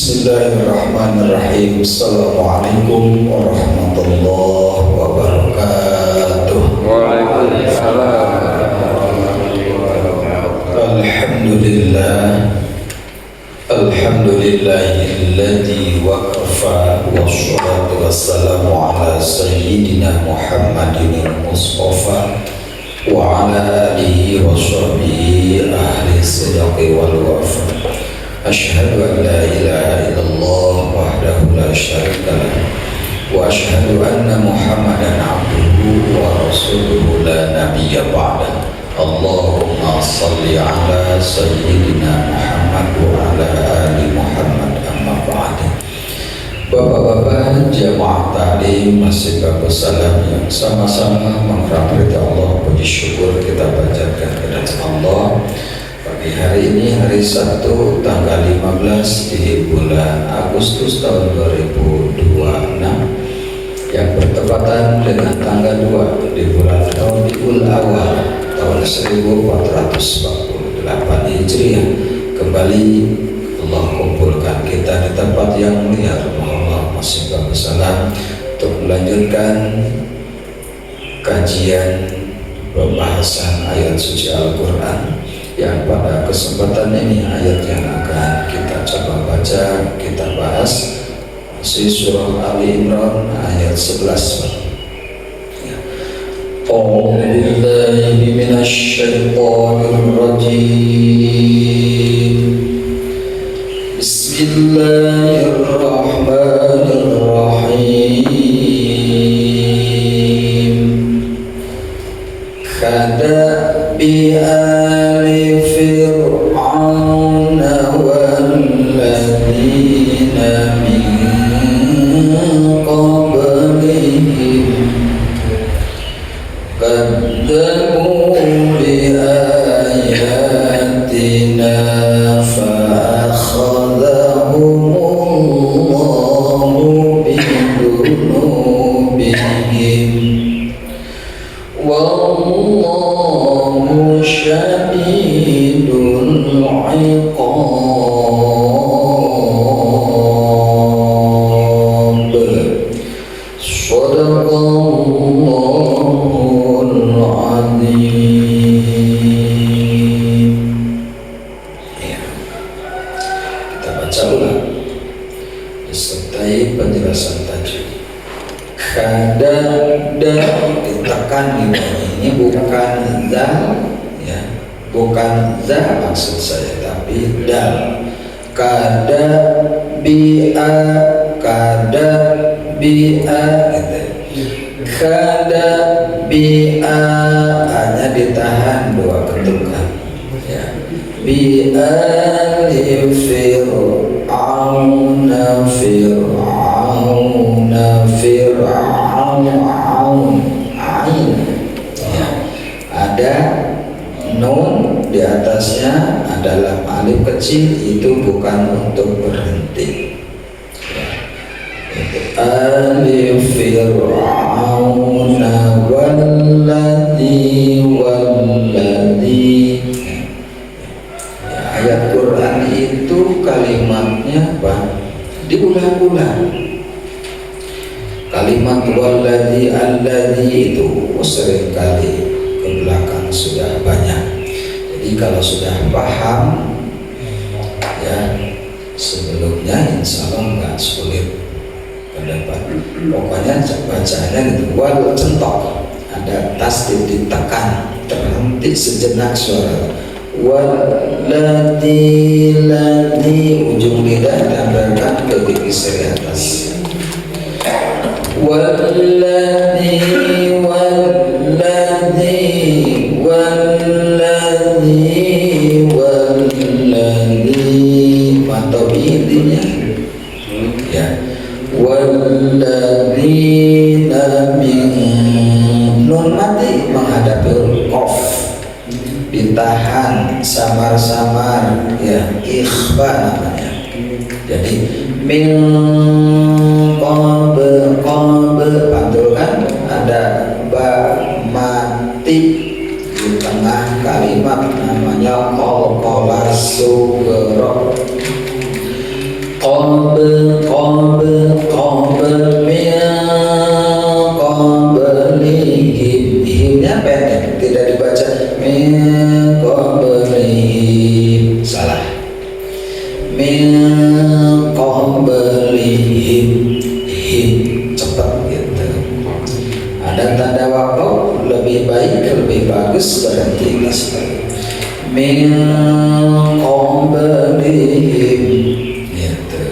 Bismillahirrahmanirrahim. Assalamualaikum warahmatullahi wabarakatuh. Waalaikumsalam. Alhamdulillahilladzi waqafa wassalatu wassalamu ala sayyidina Muhammadin Mustafa wa ala alihi wa sahbihi ahli sidqi wal wafa. Asyhadu an la ilaha illallah wahdahu la syarika lah wa asyhadu anna Muhammadan abduhu wa rasuluhu la nabiyya ba'da. Allahumma salli ala sayyidina Muhammad wa ala ali Muhammad amma ba'da. Bapak-bapak jamaah taklim masih salam yang sama-sama mengharapkan Allah, puji syukur kita panjatkan kepada Allah. Pagi hari ini hari Sabtu tanggal 15 di bulan Agustus tahun 2026 yang bertepatan dengan tanggal 2 di bulan Rabiul Awal tahun 1448 Hijriah. Kembali Allah kumpulkan kita di tempat yang mulia rumah Allah masih bersalam untuk melanjutkan kajian pembahasan ayat suci Al-Quran yang pada kesempatan ini ayat yang akan kita coba baca, kita bahas masih surah Ali Imran ayat 11. A'udzu billahi minasy syaithanir rajim. Bismillahirrahmanirrahim. Kada bi ali fir'auna walladzina min qablihim kadzabu bi ayatina fa akhadhahumullahu bi dhunubihim wallahu syadidul iqab. Shadaqallahul azim. Ya, kita baca ulang disertai penjelasan tajuk. Kada ditekan ini bukan zal, ya, bukan za maksud saya, tapi dal. Kada bi'a gitu. Kada bi'a hanya ditahan dua ketukan, ya. Bi'a li fir'auna ain, ya. Ada nun di atasnya, adalah alif kecil, itu bukan untuk berhenti, ya. Alif fir'auna walladzi, ya, ayat Quran itu kalimatnya apa? Diulang-ulang. Kalimat walladzi, alladzi itu seringkali ke belakang sudah banyak. Jadi kalau sudah paham, ya, sebelumnya insya Allah nggak sulit ke depan. Pokoknya bacanya gitu, wal centok, ada tasdid ditekan, terhenti sejenak suara. Walladzi, ujung lidah tambahkan ke gigi seri atas. Walladzi mantap intinya, ya. Walladzina min, nun mati menghadapi qaf, ditahan samar-samar, ya, ikhfa namanya. Jadi min pantul kan, ada ba mati di tengah kalimat namanya qalqalah sugro. himnya pendek, tidak dibaca min qablihim, salah. Min qablihim, him cepat gitu. Ada tanda waqaf lebih baik, lebih bagus berhenti di situ. Min qablihim gitu.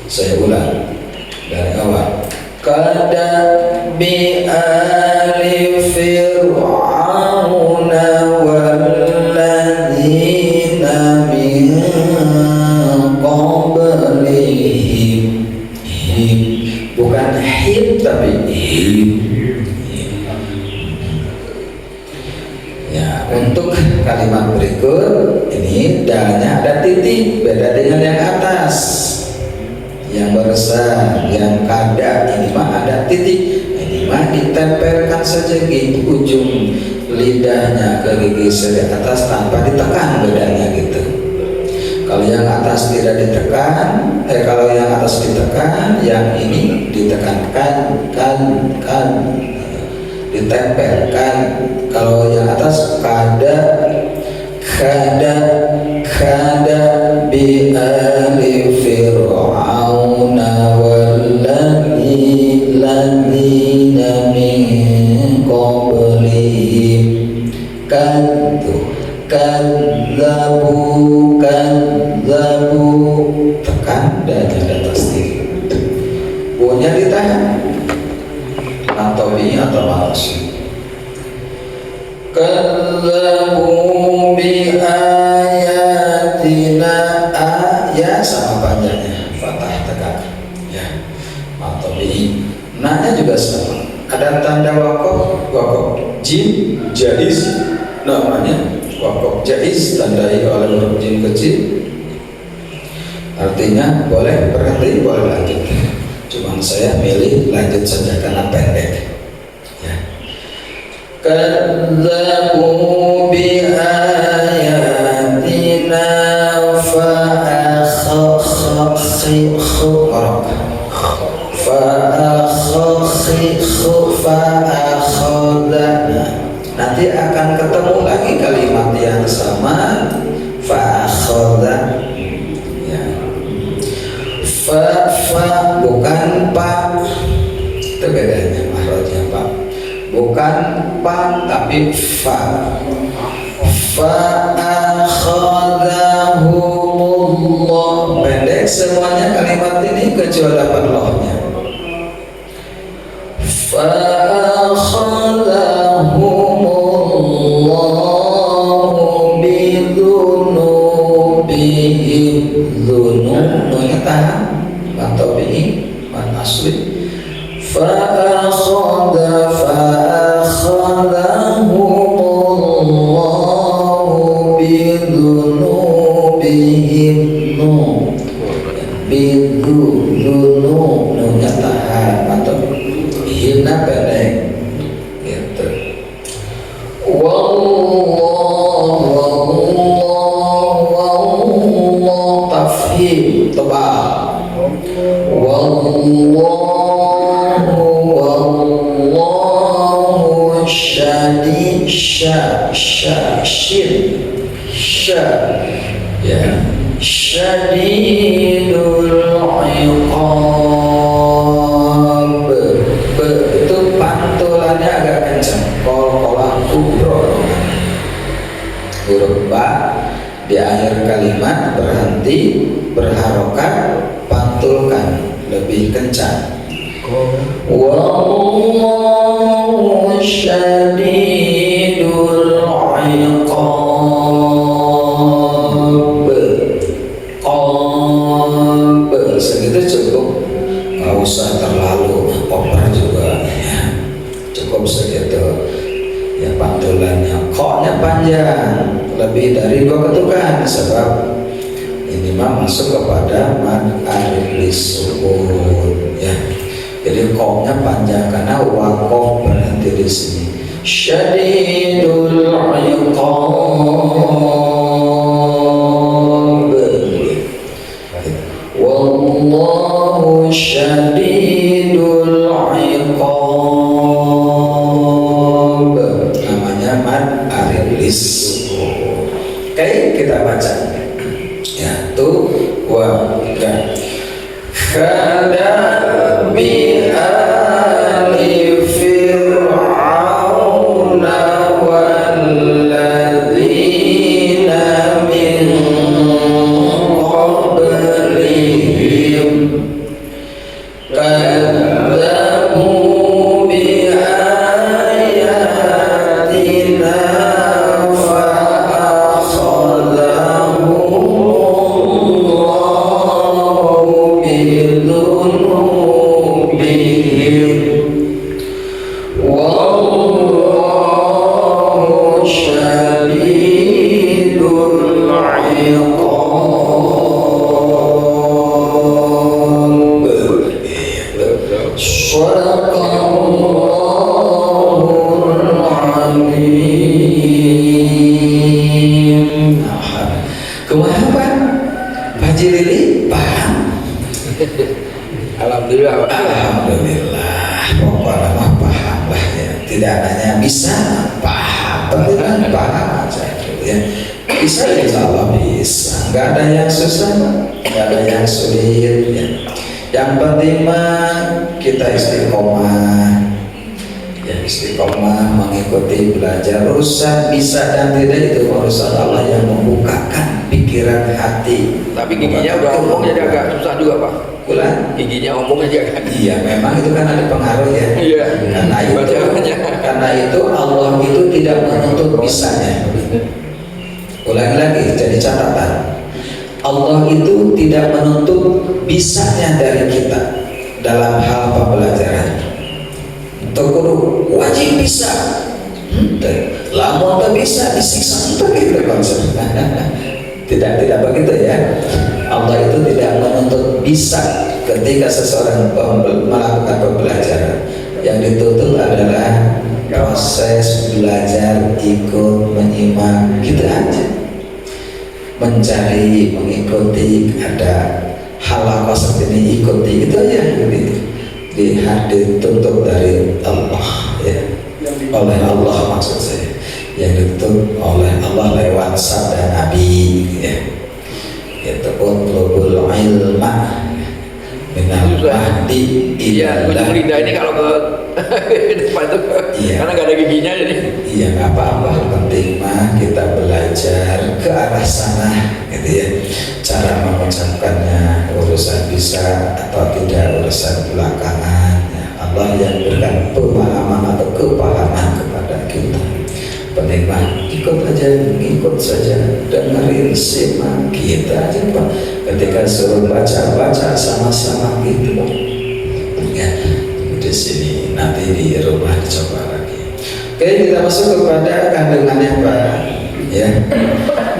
Saya ulang dari awal. Kadabi ali fir'auna walladzina min qablihim. Him, bukan him tapi him. Ya, untuk kalimat berikut ini dalnya ada titik, beda dengan yang atas. Yang besar, yang kada, ini mah ada titik, ini mah ditempelkan saja di ujung lidahnya ke gigi seri atas tanpa ditekan, bedanya gitu. Kalau yang atas tidak ditekan, kalau yang atas ditekan, yang ini ditekankan, ditempelkan. Kalau yang atas kada bi ali fir'auna walladzina min qablihim kadzabu tekan dan ada tasdid, bunyinya ditahan atau bi atau malas. Kadzabu bi ayatina, ya sama panjangnya, fathah tekan ya, atau bi. Nanya juga sama, ada tanda wakaf jim jaiz, namanya wakaf jaiz, tandai oleh huruf jim kecil, artinya boleh berhenti, boleh lanjut. Cuman saya milih lanjut saja karena pendek. Kadzabu bi ayatina nanti akan ketemu lagi kalimat yang sama, fa'akhadha ya. Fa bukan pa, itu bedanya mahrajnya pak, bukan pa tapi fa. Fa'akhadahumullah, pendek semuanya kalimat ini kecuali dapat lohnya. Fa'akhadahumullahu bidhunubihim, dhunubnya tahan atau bihi man asli. Fa'akhadahumullahu bidhunubihim, bidhunubnya tahan atau hina pendek gitu. Wallahu tafhim tebal. Wallahu syadid ya, syadidul iqab. Itu pantulannya agak kencang. Qol-qolah kubro, huruf ba di akhir kalimat berhenti, berharokat, pantulkan lebih kencang. Wallahu syadidul iqab. Qab segitu cukup, nggak usah terlalu over juga ya. Cukup segitu ya, pantulannya. Koknya panjang, lebih dari 2 ketukan, sebab ini mah masuk kepada mad arif sukun ya. Jadi koknya panjang karena wakof berhenti di sini. Syadidul iqab. wallahu syadidul iqab. Namanya mad arilis. Oke, kita baca ya, tuh wa kadabi ali fir'auna walladzina min qablihim kadzabu bi ayatina fa akhadhahumullahu bidhunubihim wallahu syadidul iqab. Shadaqallahul azim. Kumaha Pak? Pak Haji Lili paham? Alhamdulillah. Alhamdulillah. Pokoknya mah paham lah ya. Tidak hanya bisa paham, penting kan paham aja gitu ya. Bisa insya Allah bisa. Gak ada yang susah, gak ada yang sulit ya. Yang penting mah kita istiqomah. Ya istiqomah mengikuti belajar. Urusan bisa dan tidak itu urusan Allah yang membukakan pikiran hati. Tapi giginya udah ngomong jadi agak susah juga Pak. Ulang. Giginya ngomong aja kan. Iya memang itu kan ada pengaruh ya. Iya. Karena itu Allah itu tidak menuntut bisanya. Ulangi lagi jadi catatan. Allah itu tidak menuntut bisanya dari kita dalam hal pembelajaran. Guru wajib bisa. Lamun tak bisa disiksa untuk itu konsep. Tidak begitu ya. Allah itu tidak menuntut bisa ketika seseorang melakukan pembelajaran. Yang dituntut adalah proses belajar, ikut, menyimak, gitu aja. Mencari, mengikuti, ada halaqah seperti ini, ikuti, itu aja. Dituntut dari Allah ya, oleh Allah maksud saya, yang dituntut oleh Allah lewat sabda Nabi ya. Itu utlubul ilma minal mahdi Iya, ila lidah ini kalau ke depan itu iya. Karena nggak ada giginya jadi. Iya nggak apa-apa, penting mah kita belajar ke arah sana gitu ya. Cara mengucapkannya urusan bisa atau tidak urusan belakangan ya. Allah yang berikan pemahaman atau kepahaman kepada kita. Penting mah ikut aja, ikut saja, dengerin, simak kita aja Pak. Ketika suruh baca sama-sama gitu ya. Di sini nanti di rumah dicoba lagi. Oke, kita masuk kepada kandungannya Pak ya.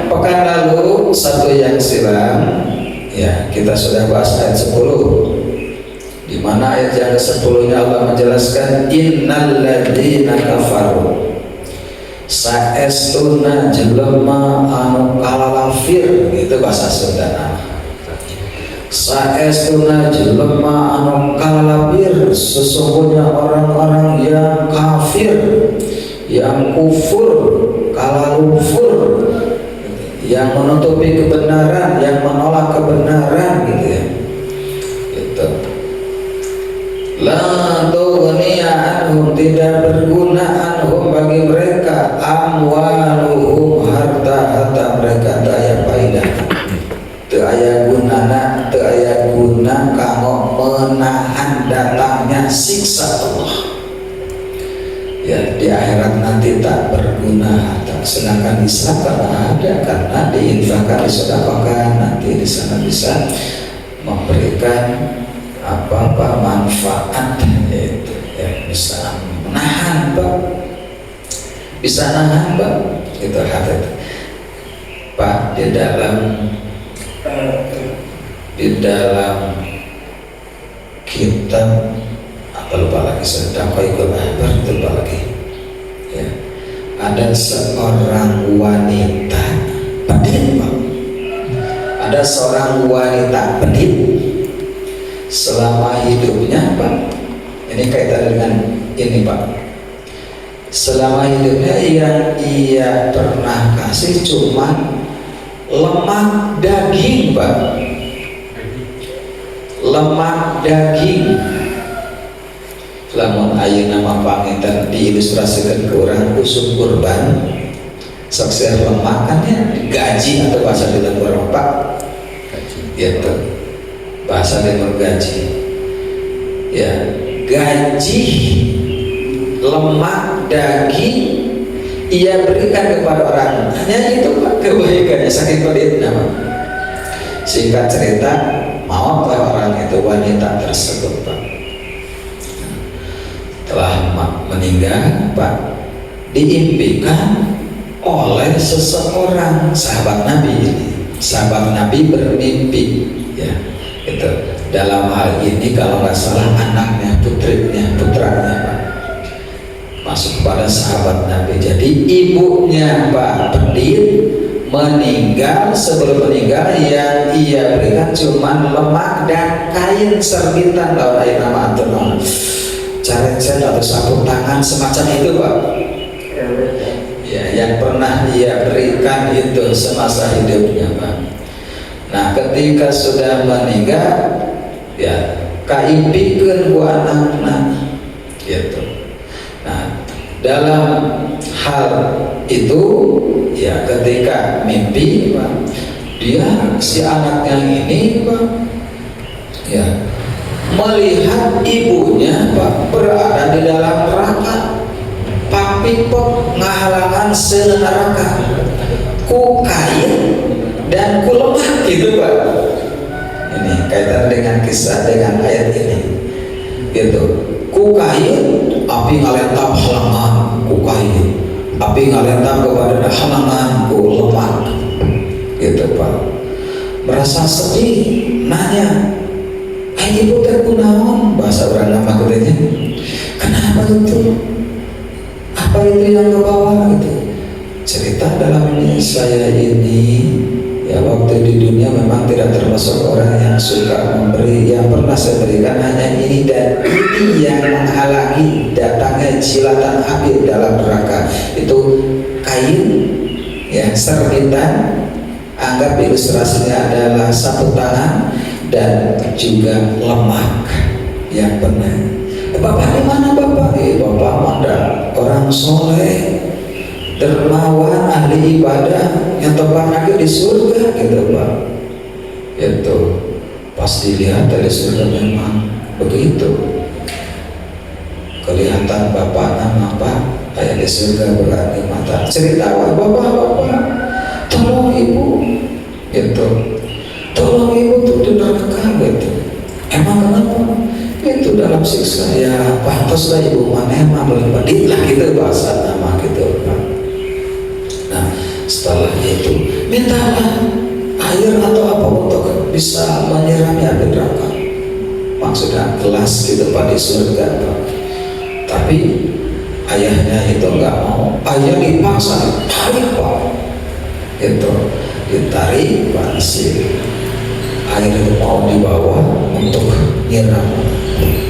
Pekan lalu satu yang silam ya, kita sudah bahas ayat 10, di mana ayat yang ke-10 nya Allah menjelaskan innal ladzina kafaru saestuna jelema anu kalafir, itu bahasa Sunda. Saestuna jelema anu kalafir, sesungguhnya orang-orang yang kafir, yang kufur, kalalufur, yang menutupi kebenaran, yang menolak kebenaran gitu ya. Gitu. La tughniya anhum, tidak berguna anhum bagi mereka amwaluhum, harta mereka teu aya faedah, teu aya gunana, teu aya guna kanggo menahan datangnya siksa Allah. Ya di akhirat nanti tak berguna harta, sedangkan Islam karena ada, karena diinfakkan, disedekahkan, nanti di sana bisa memberikan apa-apa manfaat, yaitu ya, bisa menahan Pak, bisa nahan Pak, itu hati Pak. Di dalam kitab apa lupa lagi, sedang ikut akbar itu lupa lagi ya, ada seorang wanita pedit Pak, ada seorang wanita pedit kaitan dengan ini Pak. Selama hidupnya yang ia pernah kasih cuma lemak daging Pak, lemak daging. Lamun ayeuna nama panginten diilustrasikan ke orang usum kurban saksian lemak kan ya gaji atau bahasa di orang Pak gitu, bahasa dengan gaji ya, gaji lemak daging ia berikan kepada orang, hanya itu Pak kebaikannya saking peditnya Pak. Singkat cerita mautlah orang itu, wanita tersebut Pak. Telah meninggal Pak, diimpikan oleh seseorang sahabat Nabi ini. Sahabat Nabi bermimpi ya, itu dalam hal ini kalau nggak salah anaknya, putranya Pak, masuk kepada sahabat Nabi. Jadi ibunya Pak Pedit meninggal, sebelum meninggal yang ia berikan cuma lemak dan kain serbitan lawan air nama Anton carencen atau sapu tangan semacam itu Pak ya, yang pernah ia berikan itu semasa hidupnya Pak. Nah ketika sudah meninggal ya kaimpikeun ku anak-anak gitu. Nah dalam hal itu ya ketika mimpi Pak, dia si anaknya ini Pak ya melihat ibunya Pak berada di dalam neraka, papipok ngahalangan seneraka ku kain dan ku lemak gitu Pak. Ini kaitan dengan kisah dengan ayat ini gitu, ku kain api ngalentap halangan ku kain, api ngalentap kepada halangan ku lemak gitu Pak. Merasa sedih nanya, ibu terkunaon bahasa orang nama katanya, kenapa itu, apa itu yang kebawa gitu. Cerita dalam saya ini ya, waktu di dunia memang tidak termasuk orang yang suka memberi. Yang pernah saya berikan hanya ini dan ini yang menghalangi datangnya jilatan api dalam neraka. Itu kain ya, serbitan, anggap ilustrasinya adalah sapu tangan dan juga lemak yang benar. Bapak di mana Bapak? Bapak mana orang soleh, dermawan, ahli ibadah yang tempat lagi di surga gitu Pak. Itu pas dilihat dari surga memang begitu. Kelihatan Bapak nama Pak kayak di surga berani mata. Cerita Bapak, tolong Ibu gitu. Tolong Ibu tuh di neraka gitu. Emang kenapa? Itu dalam siksa ya, pantaslah Ibu mana emang melipati lah gitu bahasa nama gitu Pak. Nah setelah itu mintalah air atau apa untuk bisa menyirami api neraka. Maksudnya gelas gitu Pak di surga Pak. Tapi ayahnya itu nggak mau. Ayah dipaksa tarik Pak. Itu ditarik Pak si air itu mau dibawa untuk nyiram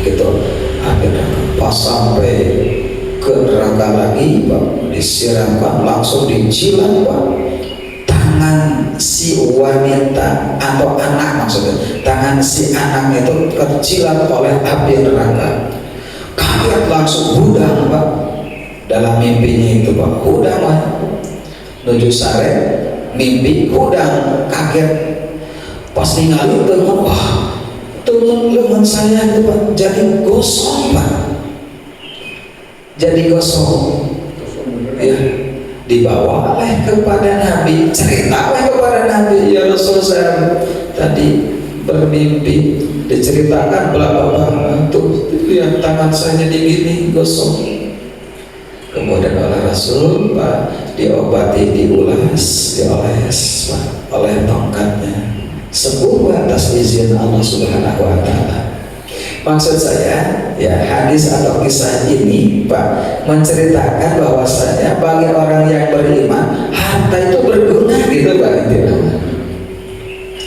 gitu api neraka. Pas sampai ke neraka lagi Pak, disiramkan langsung dijilat Pak tangan si wanita atau anak, maksudnya tangan si anak itu terjilat oleh api neraka. Kaget langsung hudang Pak dalam mimpinya itu Pak, hudang lah menuju sare mimpi hudang kaget. Pas ningali teman, wah teman lengan saya itu Pak jadi gosong Pak, jadi gosong ya, dibawa oleh kepada Nabi, cerita oleh kepada Nabi, ya Rasul saya tadi bermimpi diceritakan bla bla tuh lihat tangan saya jadi gini gosong. Kemudian oleh Rasul Pak diobati, dioles Pak oleh tongkatnya, sembuh atas izin Allah Subhanahu wa Ta'ala. Maksud saya ya, hadis atau kisah ini Pak menceritakan bahwasanya bagi orang yang beriman harta itu berguna gitu Pak.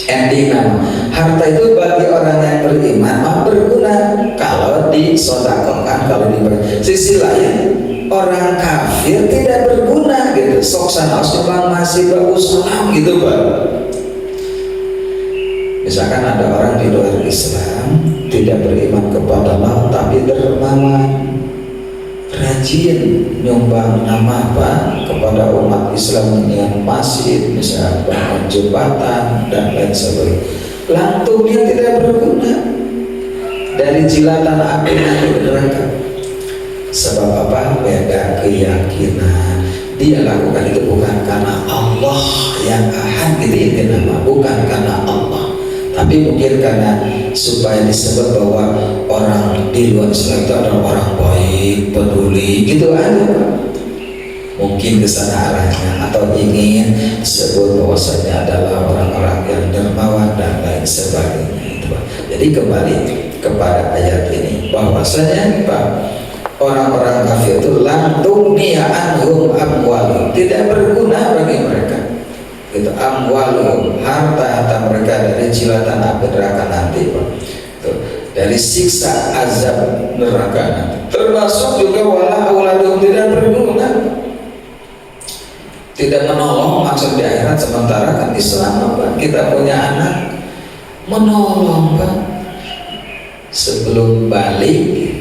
Ending harta itu bagi orang yang beriman berguna kalau disedekahkan paling dipakai. Sisi lain orang kafir tidak berguna gitu. Sok sana bang masih bagus salam gitu Pak. Misalkan ada orang di luar Islam tidak beriman kepada Allah tapi dermawan, rajin nyumbang nama Pak kepada umat Islam yang masjid, misalnya bangun jembatan dan lain sebagainya. Langsung dia tidak berguna dari jilatan api nanti neraka. Sebab apa? Beda keyakinan. Dia lakukan itu bukan karena Allah yang ahad gitu itu nama, bukan karena Allah. Tapi mungkin karena supaya disebut bahwa orang di luar Islam itu adalah orang baik, peduli, gitu aja Pak. Mungkin kesana arahnya, atau ingin disebut bahwasanya adalah orang-orang yang dermawan dan lain sebagainya itu Pak. Jadi kembali kepada ayat ini bahwasanya Pak, orang-orang kafir itu lantung ni'anhum amwalum, tidak berguna bagi mereka. Itu amwalum, harta mereka dari jilatan api neraka nanti Pak. Itu dari siksa azab neraka nanti. Termasuk juga wala auladum, tidak berguna, tidak menolong maksud di akhirat. Sementara kan Islam Pak, kita punya anak menolong Pak, sebelum balik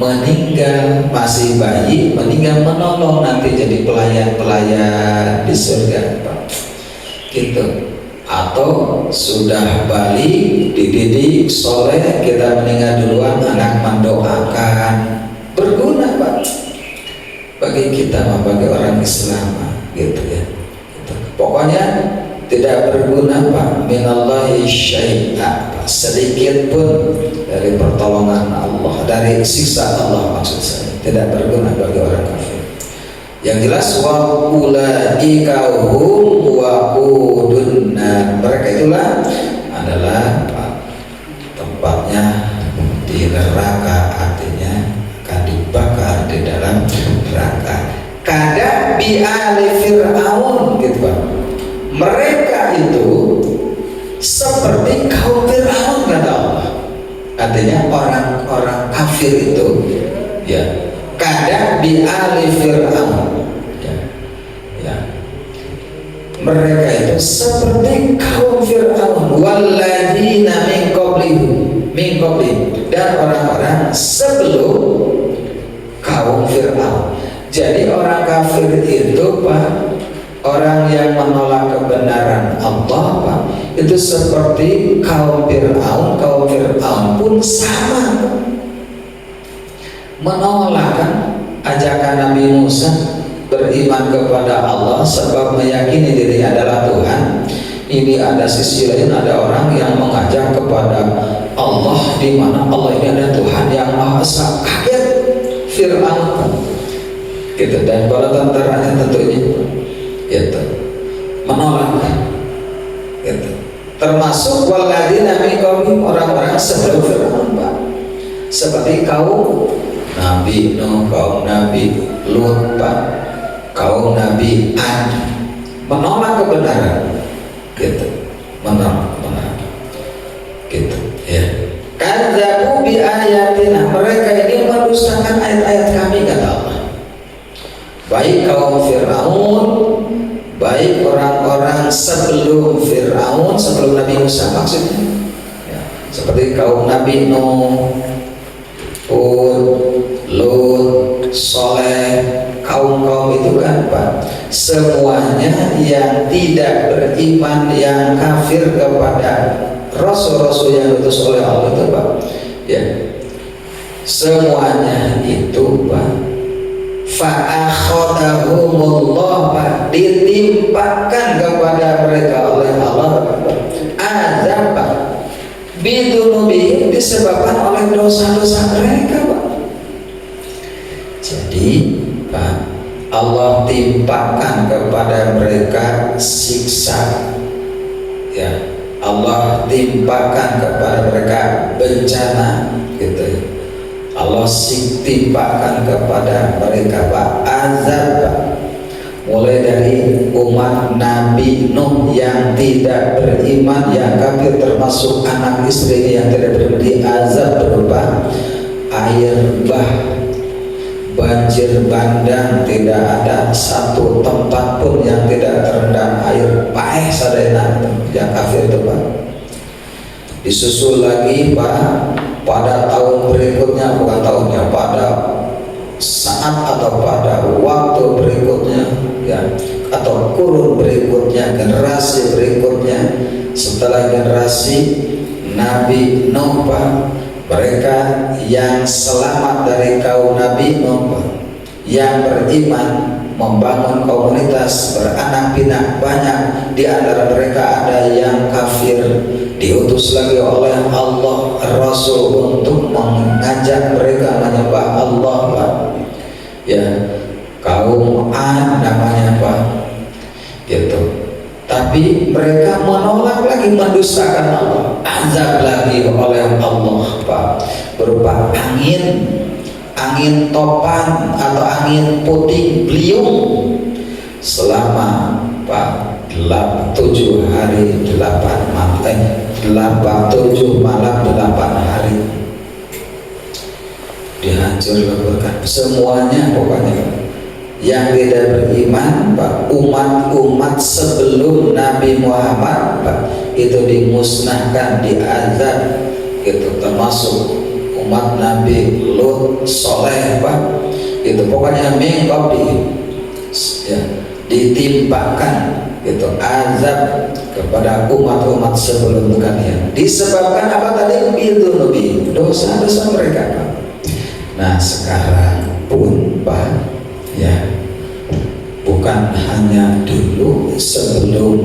meninggal masih bayi, meninggal menolong nanti jadi pelayan-pelayan di surga Pak. Gitu. Atau sudah balik dididik soleh, kita meninggal duluan, anak mendoakan, berguna Pak bagi kita, bagi orang Islam gitu ya. Gitu. Pokoknya tidak berguna Pak, minallahi syai'a, sedikit pun dari pertolongan Allah, dari siksa Allah maksud saya, tidak berguna bagi orang kafir. Yang jelas wa ulaika hum waqudun nar, mereka itulah adalah tempatnya di neraka, artinya akan dibakar di dalam neraka. Kada bi ali fir'aun gitu Pak. Mereka itu seperti kaum Fir'aun kata Allah. Artinya orang-orang kafir itu ya kada bi ali fir'aun ya. Mereka itu seperti kaum Fir'aun walladzina min qablihim, dan orang-orang sebelum kaum Fir'aun. Jadi orang kafir itu Pak, orang yang menolak kebenaran Allah Pak, itu seperti kaum Fir'aun. Kaum Fir'aun pun sama Pak, menolak kan ajakan Nabi Musa beriman kepada Allah sebab meyakini dirinya adalah Tuhan. Ini ada sisi lain, ada orang yang mengajak kepada Allah di mana Allah ini ada Tuhan yang Maha Esa. Kaget Fir'aun gitu, dan para tentaranya tentunya gitu menolak gitu. Termasuk walladzina min qablihim, orang-orang sebelum Fir'aun Pak, seperti kaum Nabi Nuh, kaum Nabi Lut Pak, kaum Nabi Ad, menolak kebenaran gitu, menolak kebenaran gitu ya. Kadzabu bi ayatina, mereka ini mendustakan ayat-ayat kami kata Allah. Baik kaum Fir'aun, baik orang-orang sebelum Fir'aun, sebelum Nabi Musa maksudnya ya. Seperti kaum Nabi Nuh, Hud, Lut, Soleh, kaum-kaum itu kan Pak, semuanya yang tidak beriman, yang kafir kepada rasul-rasul yang diutus oleh Allah itu Pak ya, semuanya itu Pak fa'akhadahumullah Pak, ditimpakan kepada mereka oleh Allah azab Pak, bidunubihim, disebabkan oleh dosa-dosa mereka Pak. Jadi Pak, Allah timpakan kepada mereka siksa ya, Allah timpakan kepada mereka bencana gitu ya. Allah timpakan kepada mereka Pak azab Pak, mulai dari umat Nabi Nuh yang tidak beriman, yang kafir, termasuk anak istrinya yang tidak beriman, diazab berupa air bah banjir bandang, tidak ada satu tempat pun yang tidak terendam air. Paeh sadayana yang kafir itu Pak. Disusul lagi Pak, pada tahun berikutnya, bukan tahunnya, pada saat atau pada waktu berikutnya ya, atau kurun berikutnya, generasi berikutnya setelah generasi Nabi Nuh Pak, mereka yang selamat dari kaum Nabi Nuh Pak, yang beriman membangun komunitas beranak pinak banyak, di antara mereka ada yang kafir, diutus lagi oleh Allah Rasul untuk mengajak mereka menyembah Allah Pak. Ya, kaum Ad namanya Pak, gitu. Tapi mereka menolak lagi, mendustakan Allah, azab lagi oleh Allah Pak, berupa angin topan atau angin puting beliung selama Pak 7 hari 8 malam 7 malam 8 hari dihancur leburkan semuanya pokoknya. Yang tidak beriman Pak, umat-umat sebelum Nabi Muhammad Pak, itu dimusnahkan, diazab gitu, termasuk umat Nabi Lut, Soleh Pak, itu pokoknya mengkopi ya, ditimpakan gitu azab kepada umat-umat sebelum kalian. Disebabkan apa tadi? Bidunubi, dosa-dosa mereka Pak. Nah sekarang pun Pak ya, bukan hanya dulu sebelum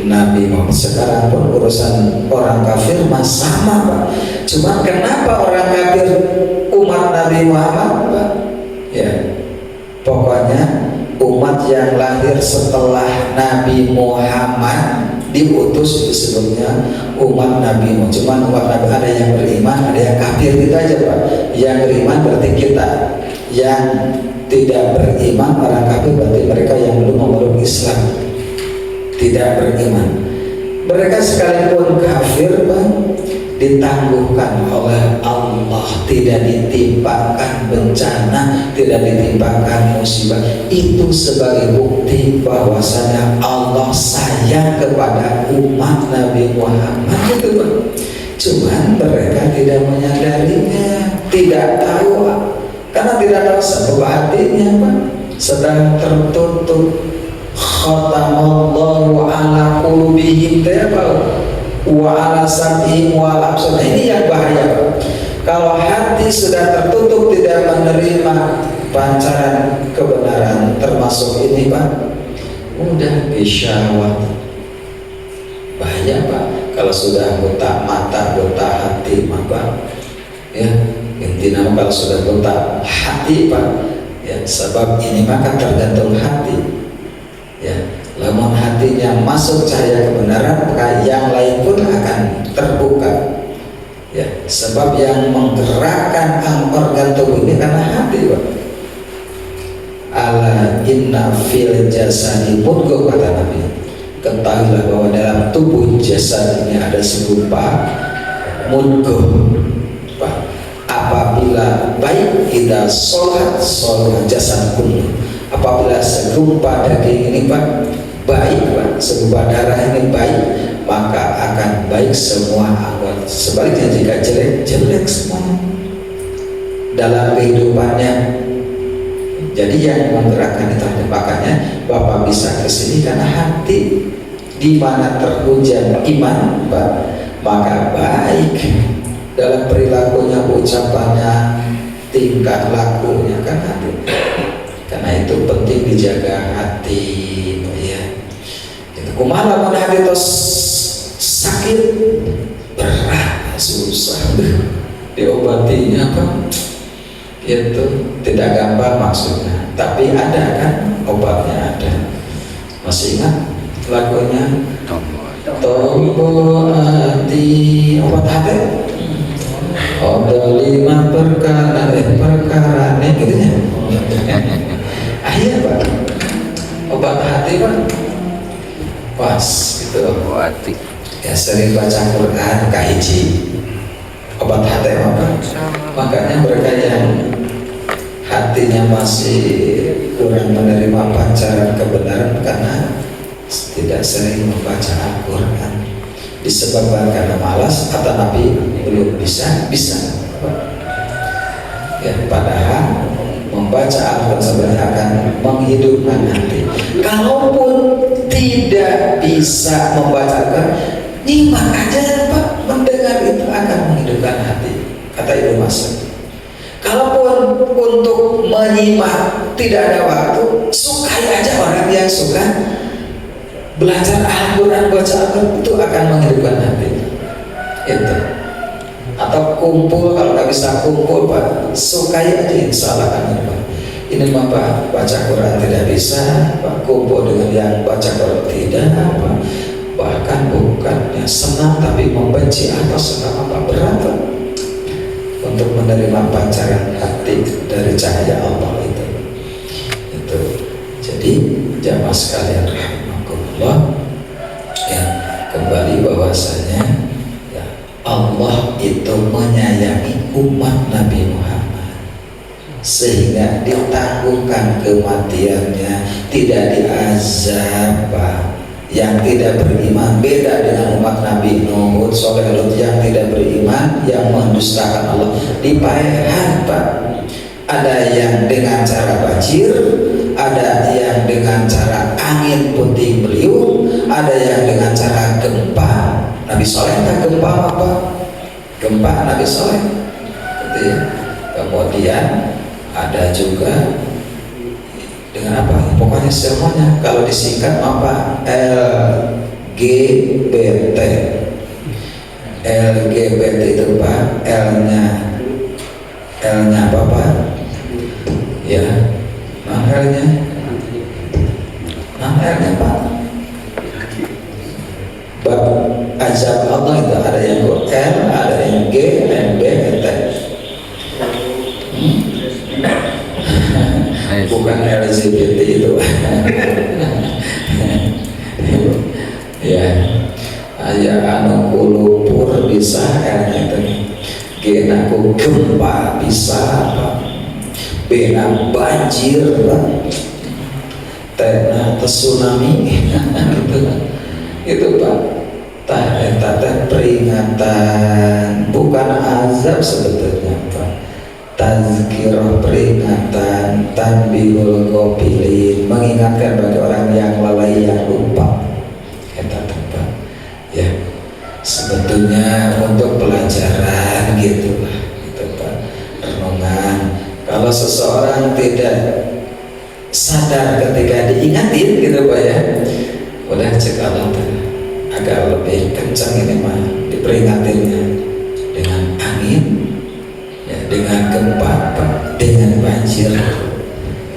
Nabi Muhammad, sekarang pun urusan orang kafir mas sama Pak. Cuma kenapa orang kafir umat Nabi Muhammad Pak? Ya, pokoknya umat yang lahir setelah Nabi Muhammad diutus disebutnya umat Nabi Muhammad. Cuma umat Nabi ada yang beriman, ada yang kafir, itu aja Pak. Yang beriman berarti kita, yang tidak beriman orang kafir berarti mereka yang belum memeluk Islam, tidak beriman. Mereka sekalipun kafir Bang, ditangguhkan oleh Allah, tidak ditimpakan bencana, tidak ditimpakan musibah. Itu sebagai bukti bahwasanya Allah sayang kepada umat Nabi Muhammad itu Bang. Cuman mereka tidak menyadarinya, tidak tahu, karena tidak tahu sebab hatinya Pak sedang tertutup. Khatamallahu ala qulubihim wa ala sam'ihim wa ala absarihim. Ini yang bahaya Pak. Kalau hati sudah tertutup, tidak menerima pancaran kebenaran, termasuk ini Pak, udah isyawat. Bahaya Pak kalau sudah buta mata, buta hati Pak ya. Intinya kalau sudah buta hati Pak ya, sebab ini maka tergantung hati ya. Lamun hatinya masuk cahaya kebenaran, maka yang lain pun akan terbuka ya. Sebab yang menggerakkan organ tubuh ini karena hati Pak. Ala inna fil jasadi mudghah, kata Nabi, ketahuilah bahwa dalam tubuh jasad ini ada segumpal mudghah Pak. Apabila baik kita sholat jasad kullu, apabila segumpal daging ini Pak baik Pak, segumpal darah ini baik, maka akan baik semua anggota. Sebaliknya jika jelek semuanya dalam kehidupannya. Jadi yang menggerakkan itu hanya, makanya Bapak bisa kesini karena hati di mana terhujan iman Pak, maka baik dalam perilakunya, ucapannya, tingkah lakunya kan hati. Karena itu penting dijaga hati ya. Kumaha lamun hati tos sakit berat susah diobatinya apa? Itu tidak gampang maksudnya. Tapi ada kan obatnya ada. Masih ingat lagunya? Tombo hati, obat hati. Ada 5 perkara nih gitu ya. Akhirnya Pak, obat hati Pak, pas gitu. Obat hati. Ya sering baca Quran kahiji. Obat hati apa? Makanya mereka yang hatinya masih kurang menerima pancaran kebenaran karena tidak sering membaca Al-Quran, disebabkan karena malas atau Nabi belum bisa ya, padahal membaca Al-Quran sebenarnya akan menghidupkan hati. Kalaupun tidak bisa membaca Al-Quran, nyimak aja Pak, mendengar itu akan menghidupkan hati, kata Ibnu Mas'ud. Kalaupun untuk menyimak tidak ada waktu, sukai aja orang yang suka belajar Al-Quran, baca Al-Quran, itu akan menghidupkan hati. Itu. Atau kumpul, kalau nggak bisa kumpul Pak, sukai aja, insya Allah akan menghidupkan. Ini mah Pak, baca Quran tidak bisa, Pak, kumpul dengan yang baca Quran tidak, Pak. Bahkan bukannya senang tapi membenci atau senang apa, berat Pak, untuk menerima pancaran hati dari cahaya Allah itu. Jadi jamaah sekalian rahimakumullah, ya, kembali bahwasanya ya, Allah itu menyayangi umat Nabi Muhammad sehingga ditanggungkan kematiannya, tidak diazab. Yang tidak beriman beda dengan umat Nabi Nuh, Soleh, Lut yang tidak beriman, yang mendustakan Allah, dipaehan Pak. Ada yang dengan cara banjir, ada yang dengan cara angin puting beliung, ada yang dengan cara gempa. Nabi Soleh tak gempa apa? Gempa Nabi Soleh. Gitu ya. Kemudian ada juga dengan apa? Pokoknya semuanya kalau disingkat apa? LGBT. LGBT itu Pak, L-nya apa Pak? Ya, L-nya Pak. Bab azab Allah itu ada yang L, ada yang G, M, B, T. Bukan LGBT itu. Ya, ayah anu kulupur bisa L-nya itu. G-na ku gempa bisa, B-na banjir, T-na tsunami. Itu Pak. Tah peringatan, bukan azab sebetulnya Pak. Tazkirah, peringatan, tanbihul ghafilin, mengingatkan bagi orang yang lalai, yang lupa. Kata Pak, ya, sebetulnya untuk pelajaran gitu lah, gitu Pak, renungan. Kalau seseorang tidak sadar ketika diingatin gitu Pak ya, udah cek Allah agak lebih kencang ini mah diperingatinnya dengan angin, ya, dengan gempa, dengan banjir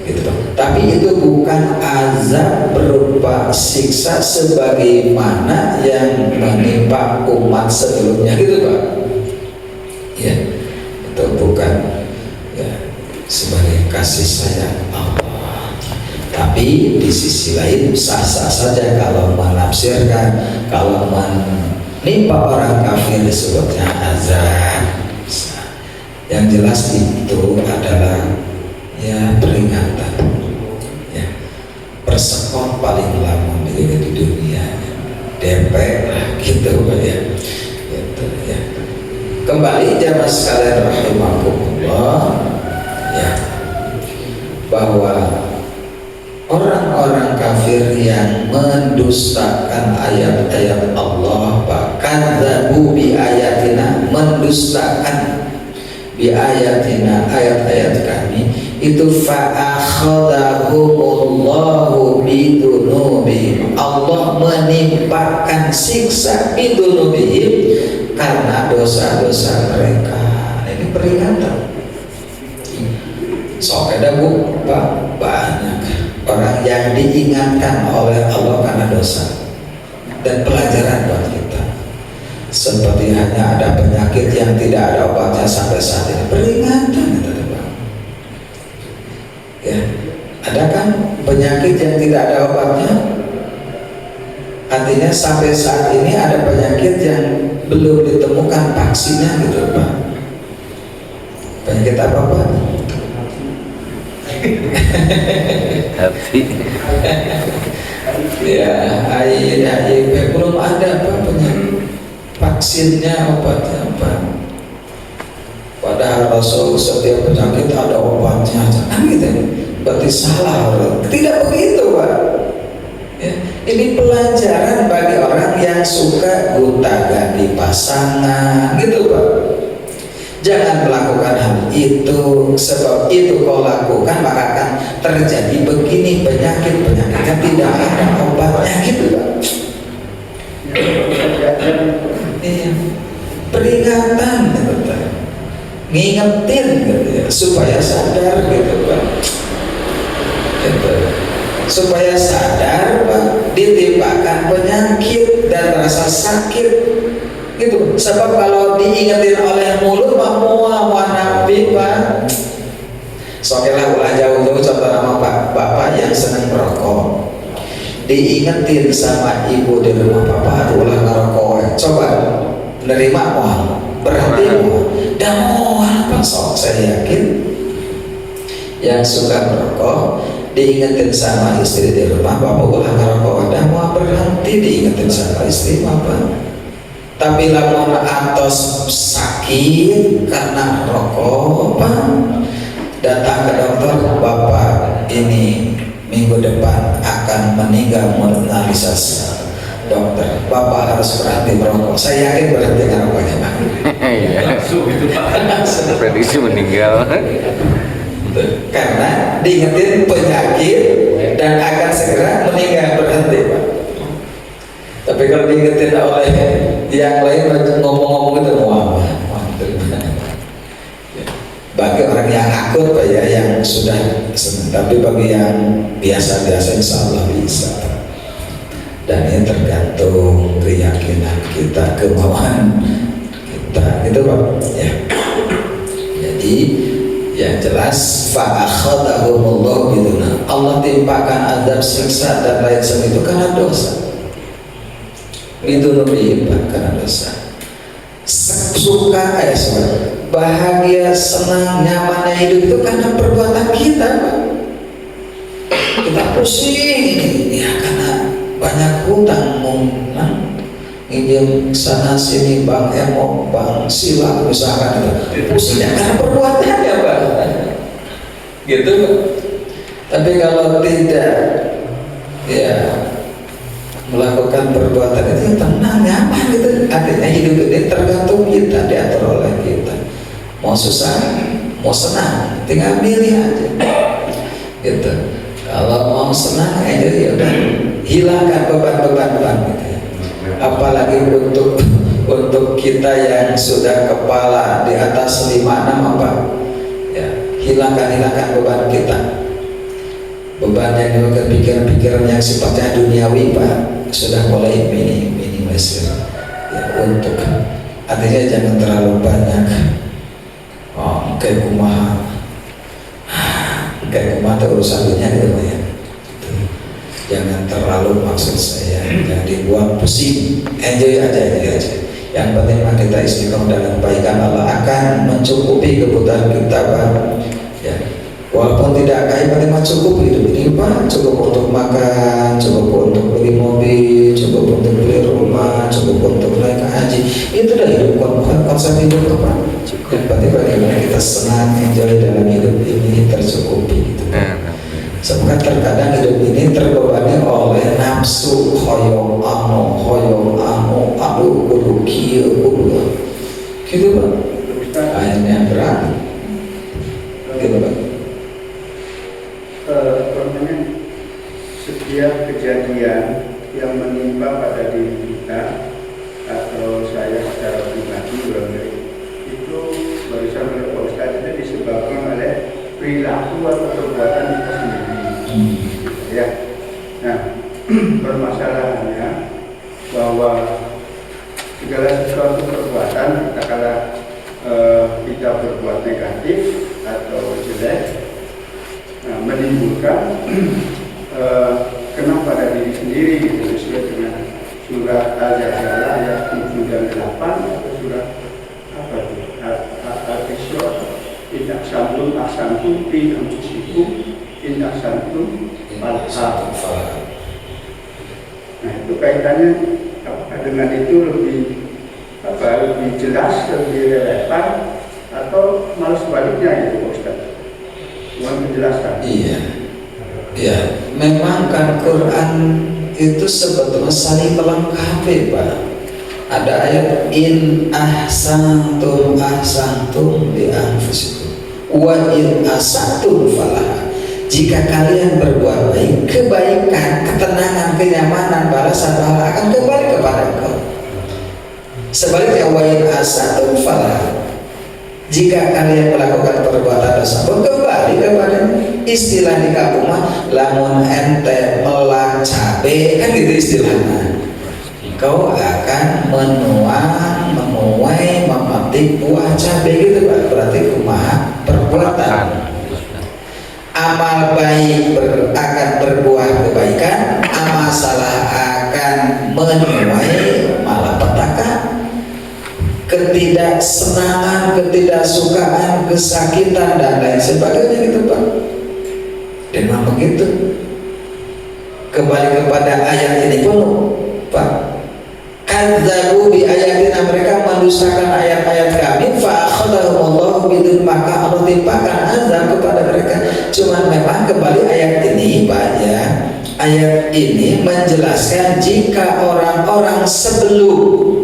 gitu Pak. Tapi itu bukan azab berupa siksa sebagaimana yang menimpa umat sebelumnya gitu Pak. Ya, itu bukan ya sebagai kasih sayang Allah. Tapi di sisi lain sah-sah saja kalau menafsirkan, kalau menimpa orang kafir disebutnya azab. Yang jelas itu adalah ya peringatan, ya, persekon paling lama di dunia, DP lah gitu Pak ya. Gitu, ya. Kembali jamaah sekalian rahimakumullah, ya, bahwa orang-orang kafir yang mendustakan ayat-ayat Allah, bahkan dzabu bi ayatina, mendustakan bi ayatina, ayat-ayat kami, itu fa'akhadahumullahu bidunubihim, Allah menimpakan siksa bidunubihim karena dosa-dosa mereka. Ini peringatan. Soalnya Bu, Pak, banyak orang yang diingatkan oleh Allah karena dosa, dan pelajaran buat kita. Seperti hanya ada penyakit yang tidak ada obatnya sampai saat ini, peringatan itu Pak. Ya, ada kan penyakit yang tidak ada obatnya? Artinya sampai saat ini ada penyakit yang belum ditemukan vaksinnya gitu Pak. Penyakit apa Pak? Hati. Ya, HIV belum ada apa vaksinnya, obatnya apa. Padahal Rasul setiap penyakit ada obatnya, jangan gitu. Berarti salah orang. Tidak begitu, Pak. Ya, ini pelajaran bagi orang yang suka gonta-ganti pasangan, gitu, Pak. Jangan melakukan hal itu, sebab itu kau lakukan maka akan terjadi begini penyakit-penyakit yang tidak ada obatnya, gitu, Pak. Iya. Peringatan, gitu, Pak. Ngingetin, gitu ya, supaya sadar, gitu, Pak. Gitu. Supaya sadar, Pak, ditimpakan penyakit dan rasa sakit, gitu. Sebab kalau diingetin oleh mulut mau nabi, Pak. Soalnya ulah jauh-jauh contoh nama bapak yang senang merokok, diingetin sama ibu di rumah, Bapak ulah ngerokok, coba nerima mual, berhenti mual, dan mual, Pak. Sok saya yakin yang suka merokok diingetin sama istri di rumah, Bapak ulah ngerokok, dan mual, berhenti, diingetin sama istri, Bapak. Tapi lamun atos sakit karena rokok, Pak, datang ke dokter, Bapak ini minggu depan akan meninggal menalisasi. Dokter, Bapak harus berhenti merokok. Saya yakin berhenti ngerokoknya, Pak. Langsung itu, Pak. Prediksi meninggal. Karena diingetin penyakit dan akan segera meninggal, berhenti, Pak. Tapi kalau diingetin oleh yang lain ngomong-ngomong itu mual. Bagi orang yang akut, Pak, ya, yang sudah senang. Tapi bagi yang biasa-biasa insya Allah bisa. Dan ini tergantung keyakinan kita, kemauan kita, gitu, Pak. Ya. Jadi yang jelas fa'akhadahumullah biduna, Allah timpakan azab, siksa dan lain sebagainya itu karena dosa. Itu lebih karena dosa. Suka bahagia, senang, nyamannya hidup itu karena perbuatan kita, Pak. Kita pusing ya karena banyak hutang, ingin sana sini, bang emo, bang silang, misalkan itu pusingnya karena perbuatannya, Pak. Gitu, Pak. Tapi kalau tidak, ya melakukan perbuatan itu tenang, nyaman, gitu. Artinya hidup ini tergantung kita, diatur oleh kita. Mau susah, mau senang, tinggal milih aja. Gitu. Kalau mau senang aja, ya udah hilangkan beban-beban, gitu ya. Apalagi untuk kita yang sudah kepala di atas 5-6, apa? Ya, hilangkan beban kita. Beban yang juga pikiran-pikiran yang sifatnya duniawi, Pak, sudah mulai minimalisir. Ya, untuk artinya jangan terlalu banyak. Kayak kumaha itu urusannya, gitu, Pak, ya. Jangan terlalu, maksud saya jangan dibuat pusing, enjoy aja. Yang penting mah kita istiqomah dalam kebaikan, Allah akan mencukupi kebutuhan kita, Pak. Ya. Walaupun tidak kaya, penting mah cukup hidup ini, Pak. Cukup untuk makan, cukup untuk beli mobil, cukup untuk beli rumah, cukup untuk naik haji. Itu dah hidup, konsep hidup, Pak. Cukup. Berarti bagaimana kita senang, enjoy dalam hidup ini, tercukupi, gitu. Sebab terkadang hidup ini terbebani oleh nafsu, hoyong anu, aduh, kudu kieu, kudu, gitu, Pak. Akhirnya berat, gitu, Pak. Setiap kejadian yang menimpa pada diri kita atau saya secara pribadi itu barusan oleh Pak Ustadz itu disebabkan oleh perilaku atau perbuatan kita sendiri. Ya. Nah, permasalahannya bahwa segala sesuatu perbuatan, katakanlah kita berbuat negatif atau jelek, menimbulkan kena pada diri sendiri, gitu, sesuai dengan surat Al-Jadilah ayat 7 dan 8 atau surat apa itu? Al-Isra, tidak sambung aksantum fi anfusikum in ahsantum Satu falah. Nah itu kaitannya apakah dengan itu lebih jelas, lebih relevan, atau malah sebaliknya itu Pak Ustaz? Cuma menjelaskan. Iya. Ya, memang kan Quran itu sebetulnya saling melengkapi, Pak. Ada ayat in ahsantum li anfusikum wa in asatum falah. Jika kalian berbuat baik, kebaikan, ketenangan, kenyamanan, balasan pahala akan kembali kepada engkau. Sebaliknya wa in asatum falah. Jika kalian melakukan perbuatan dosa pun kembali kepada istilah di kampung mah lamun ente melak cabe kan gitu istilahnya. Kau akan menuai, memetik buah cabe gitu Pak. Berarti kumaha perbuatan. Amal baik akan berbuah kebaikan, amal salah akan menuai malapetaka, ketidaksenangan, ketidaksukaan, kesakitan dan lain sebagainya gitu Pak. Dan memang begitu. Kembali kepada ayat ini pun Pak. Kadzabu bi ayatina, mereka mendustakan ayat-ayat kami, fa akhadahumullahu bidun, maka Allah timpakan azab kepada mereka. Cuman memang kembali ayat ini Pak ya, ayat ini menjelaskan jika orang-orang sebelum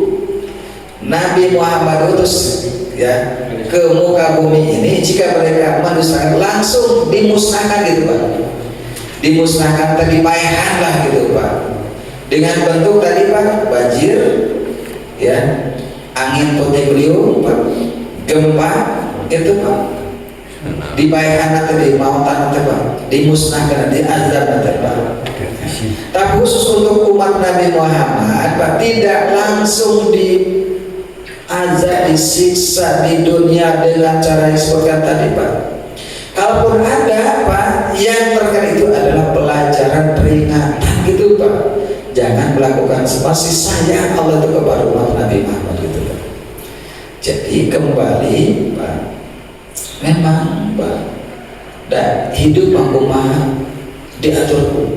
Nabi Muhammad utus ya ke muka bumi ini, jika mereka mendustakan langsung dimusnahkan gitu Pak, dimusnahkan, terdipayahan lah gitu Pak, dengan bentuk tadi Pak, banjir ya, angin puting beliung Pak, gempa itu Pak, dipayahan nanti di mautan nanti Pak, dimusnahkan nanti, azab nanti Pak. Tapi khusus untuk umat Nabi Muhammad Pak, tidak langsung azab, disiksa di dunia dengan cara yang disebutkan tadi Pak. Kalaupun ada Pak, yang terkait itu adalah pelajaran peringatan gitu Pak. Jangan melakukan masih sayang Allah itu kepada umat Nabi Muhammad gitu Pak. Jadi kembali Pak, memang Pak, dan hidup mah diatur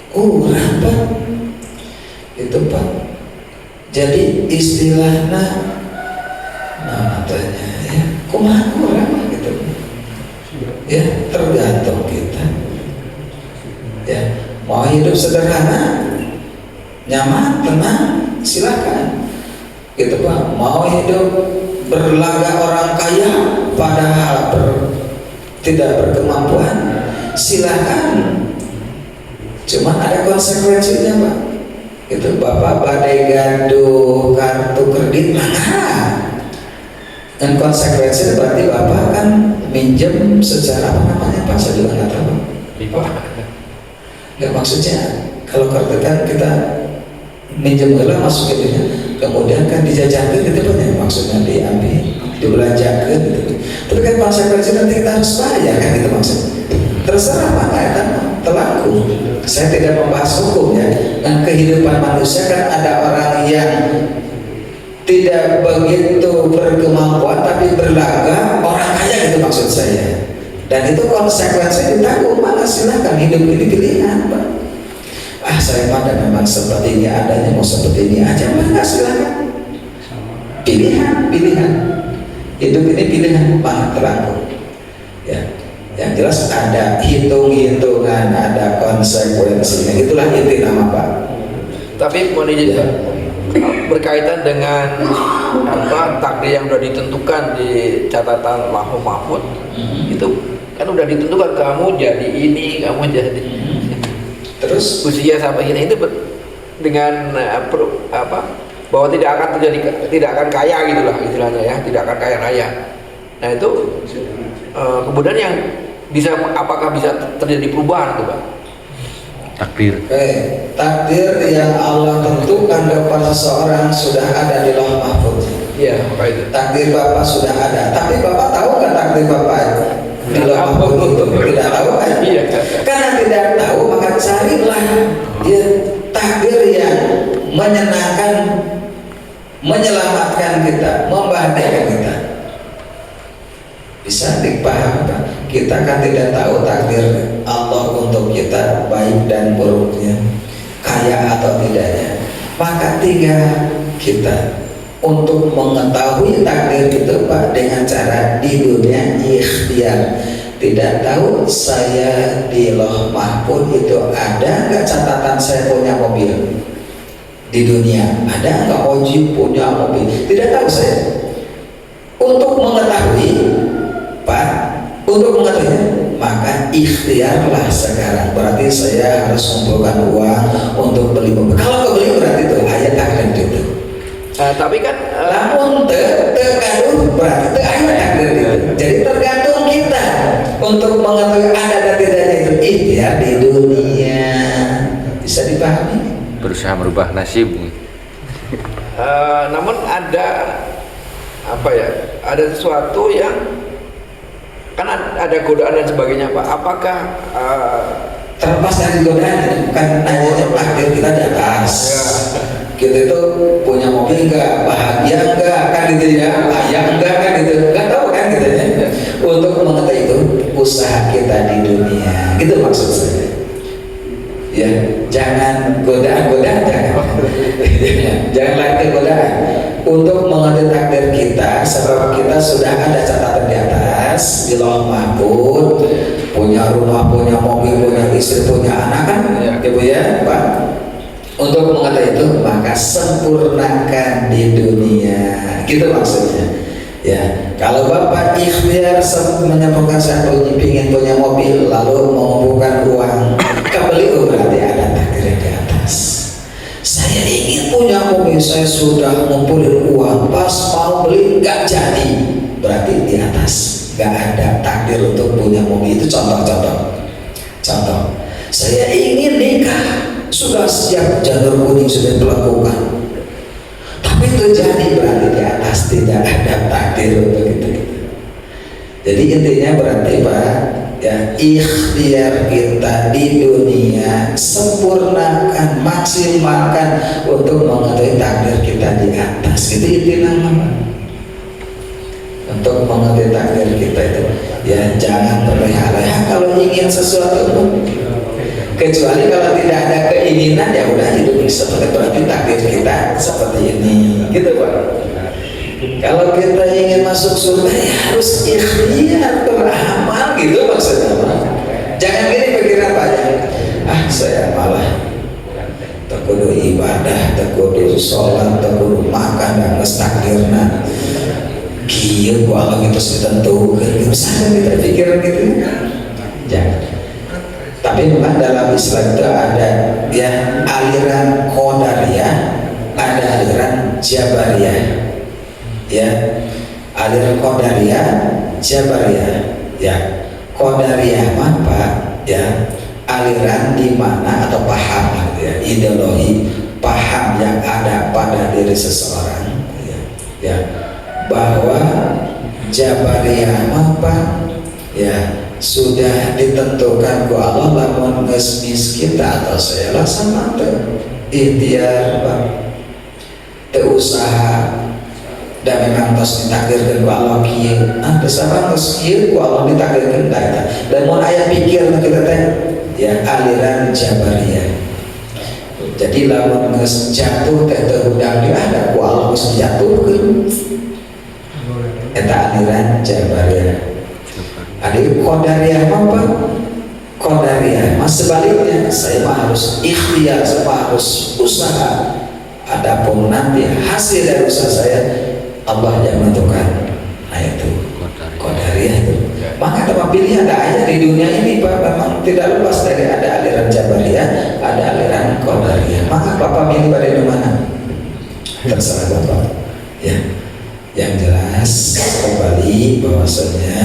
kurang Pak, itu Pak. Jadi istilahnya namanya ya kumaha kurang gitu ya, tergantung kita ya. Mau hidup sederhana, nyaman, tenang, silakan gitu Pak. Mau hidup berlagak orang kaya padahal tidak berkemampuan, silakan. Cuman ada konsekuensinya Pak. Itu Bapak badai gaduh kartu kredit mana? Dan konsekuensinya berarti Bapak kan minjem secara apa namanya Pak, saya juga nggak tahu. Nggak, maksudnya kalau kartu kan kita minjem gula masuk gitu ya, kemudian kan dijajakan gitu Pak ya, maksudnya diambil, dibelanjakan gitu. Tapi kan konsekuensi nanti kita harus bayar kan gitu maksudnya. Terserah mana ya kan, terlaku. Saya tidak membahas hukum ya. Dan kehidupan manusia kan ada orang yang tidak begitu berkemampuan tapi berlagak orang kaya gitu maksud saya. Dan itu konsekuensi ditanggung, mana silakan, hidup ini pilihan Pak. Saya pada memang seperti ini adanya, mau seperti ini aja, mana silakan. Pilihan. Hidup ini pilihan, mana terangkum. Ya. Yang jelas ada hitung-hitungan, ada konsekuensinya. Itulah inti nama Pak. Tapi mau dijadikan berkaitan dengan apa takdir yang sudah ditentukan di catatan Lauhul Mahfuz, itu kan udah ditentukan kamu jadi ini, kamu jadi terus usia sampai ini itu dengan apa bahwa tidak akan terjadi, tidak akan kaya gitulah istilahnya ya, tidak akan kaya raya. Nah itu kemudian yang bisa, apakah bisa terjadi perubahan itu Pak? Takdir. Takdir yang Allah tentukan kepada seseorang sudah ada di Lauhul Mahfuz. Iya, maka itu. Takdir Bapak sudah ada. Tapi Bapak tahu nggak takdir Bapak di Lauhul Mahfuz itu? Tidak tahu kan? Iya. Karena tidak tahu maka carilah ya takdir yang menyenangkan, menyelamatkan kita, membahagiakan kita. Bisa dipahami Pak. Kita kan tidak tahu takdir Allah untuk kita, baik dan buruknya, kaya atau tidaknya. Maka tinggal kita untuk mengetahui takdir itu Pak dengan cara di dunia ikhtiar. Tidak tahu saya di Lauh Mahfuz itu ada nggak catatan saya punya mobil di dunia, ada nggak Oji punya mobil, tidak tahu saya. Untuk mengetahui Pak, untuk mengetahui maka ikhtiarlah sekarang. Berarti saya harus mengumpulkan uang untuk beli mobil. Kalau kebeli berarti itu ayat takdir itu. Tapi kan Namun tergantung berarti itu ayat takdir itu. Jadi tergantung kita untuk mengetahui ada dan tidaknya itu ikhtiar di dunia. Bisa dipahami? Berusaha merubah nasib. namun ada apa ya? Ada sesuatu yang kan ada godaan dan sebagainya Pak. Apakah Terlepas dari godaan itu bukan nanya takdir kita di atas. Kita itu punya mobil enggak, bahagia enggak, kan gitu ya, kaya enggak, kan gitu, enggak tahu kan gitu ya. Untuk mengetahui itu usaha kita di dunia, gitu maksud saya. Ya, jangan godaan, jangan lagi godaan. Untuk mengetahui takdir kita, sebab kita sudah ada catatan di atas di Lauh Mahfuz, punya rumah, punya mobil, punya istri, punya anak kan, ibu ya, Pak. Untuk mengetahui itu maka sempurnakan di dunia, gitu maksudnya. Ya, kalau Bapak ikhtiar menyambungkan saya ingin punya mobil lalu mengumpulkan uang, kebeli berarti ada takdir di atas. Saya ingin punya mobil, saya sudah ngumpulin uang, pas mau beli nggak jadi, berarti di atas nggak ada takdir untuk punya mobil. Itu contoh. Saya ingin nikah, sudah siap janur kuning sudah dilakukan, tapi terjadi berarti di atas tidak ada takdir untuk itu. Jadi intinya berarti Pak, ya ikhtiar kita di dunia sempurnakan, maksimalkan untuk mengetahui takdir kita di atas. Itu intinya Pak. Untuk mengetahui takdir kita itu, ya jangan berleha-leha kalau ingin sesuatu. Kecuali kalau tidak ada keinginan, ya udah hidup seperti berarti takdir kita seperti ini, gitu Pak. Kalau kita ingin masuk surga, ya harus ikhtiar beramal, gitu maksudnya Pak. Jangan gini pikiran Pak, saya malah tekudu ibadah, tekudu sholat, tekudu makan dan takdirna. Kieu ku Allah itu ditentukeun, bisa kita pikiran gitu. Jangan. Tapi memang dalam Islam itu ada ya aliran Qadariyah, ada aliran Jabariyah. Ya, aliran Qadariyah, Jabariyah. Ya, Qadariyah apa? Ya, aliran di mana atau paham ya, ideologi, paham yang ada pada diri seseorang. Ya, bahwa Jabariyah apa? Ya, sudah ditentukan ku Allah lamun geus miskin atau saya lah sama teu ikhtiar Pak, teu usaha dan memang tos ditakdirkeun ku Allah kieu, geus apa geus kieu ku Allah ditakdirkeun da eta. Lamun aya pikir kita teh ya aliran Jabariyah. Jadi lamun geus jatuh teh teu udang diada ku Allah geus dijatuhkeun. Eta aliran Jabariyah. Adik Qadariyah apa? Qadariyah mas sebaliknya, saya mah harus ikhtiar, saya mah harus usaha. Adapun nanti hasil dari usaha saya Allah yang menentukan. Nah itu Qadariyah itu. Maka tempat pilih ada ayat di dunia ini Pak, memang tidak lepas dari ada aliran Jabariyah, ada aliran Qadariyah. Maka Bapak milih pada di mana? Terserah Bapak. Ya, yang jelas kembali bahwasanya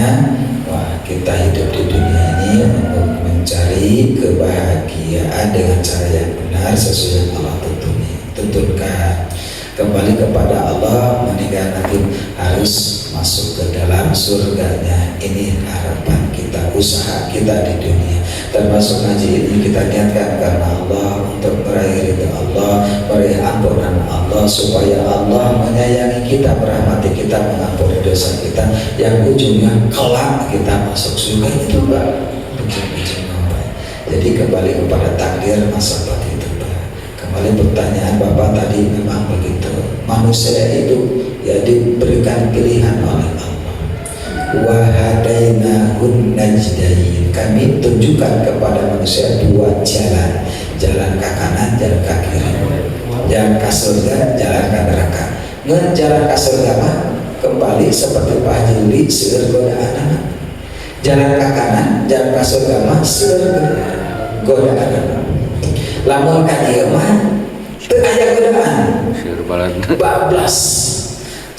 kita hidup di dunia ini untuk mencari kebahagiaan dengan cara yang benar sesuai yang Allah tentukan. Kembali kepada Allah, meninggal nanti harus masuk ke dalam surganya. Ini harapan kita, usaha kita di dunia. Termasuk ngaji ini kita niatkan karena Allah, untuk meraih ridha Allah, meraih ampunan Allah, supaya Allah menyayangi kita, merahmati kita, mengampuni dosa kita, yang ujungnya kelak kita masuk surga. Itu Pak, ujung-ujungnya Pak. Jadi kembali kepada takdir masa itu Pak. Kembali pertanyaan Bapak tadi memang begitu. Manusia itu ya diberikan pilihan oleh Allah. Wa hadainahun najdain. Kami tunjukkan kepada manusia dua jalan. Jalan ke kanan, jalan ke kiri. Jalan ke surga, jalan ke neraka. Ngan jalan ke surga mah kembali seperti Pak Haji seueur godaan. Jalan ke kanan, jalan ke surga mah seueur godaan. Lamun ka dieu mah teu aya godaan. Bablas.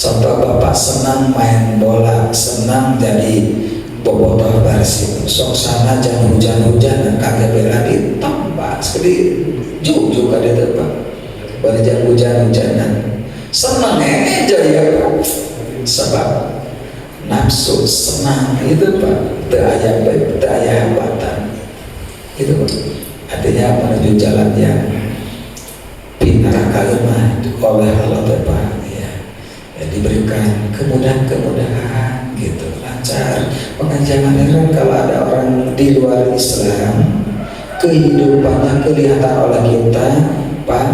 Contoh Bapak senang main bola, senang jadi bobotoh Persib. Sok sana jangan hujan-hujan kagak bela ditambah sekali jujuk ka dieu Pak. Bari jangan hujan-hujanan. Senang jadi apa? Sebab nafsu senang itu Pak, teu aya hambatan. Itu Pak. Artinya menuju jalan yang pintar mah oleh Allah Pak ya. Ya diberikan kemudahan gitu, lancar. Maka jangan heran kalau ada orang di luar Islam kehidupannya kelihatan oleh kita Pak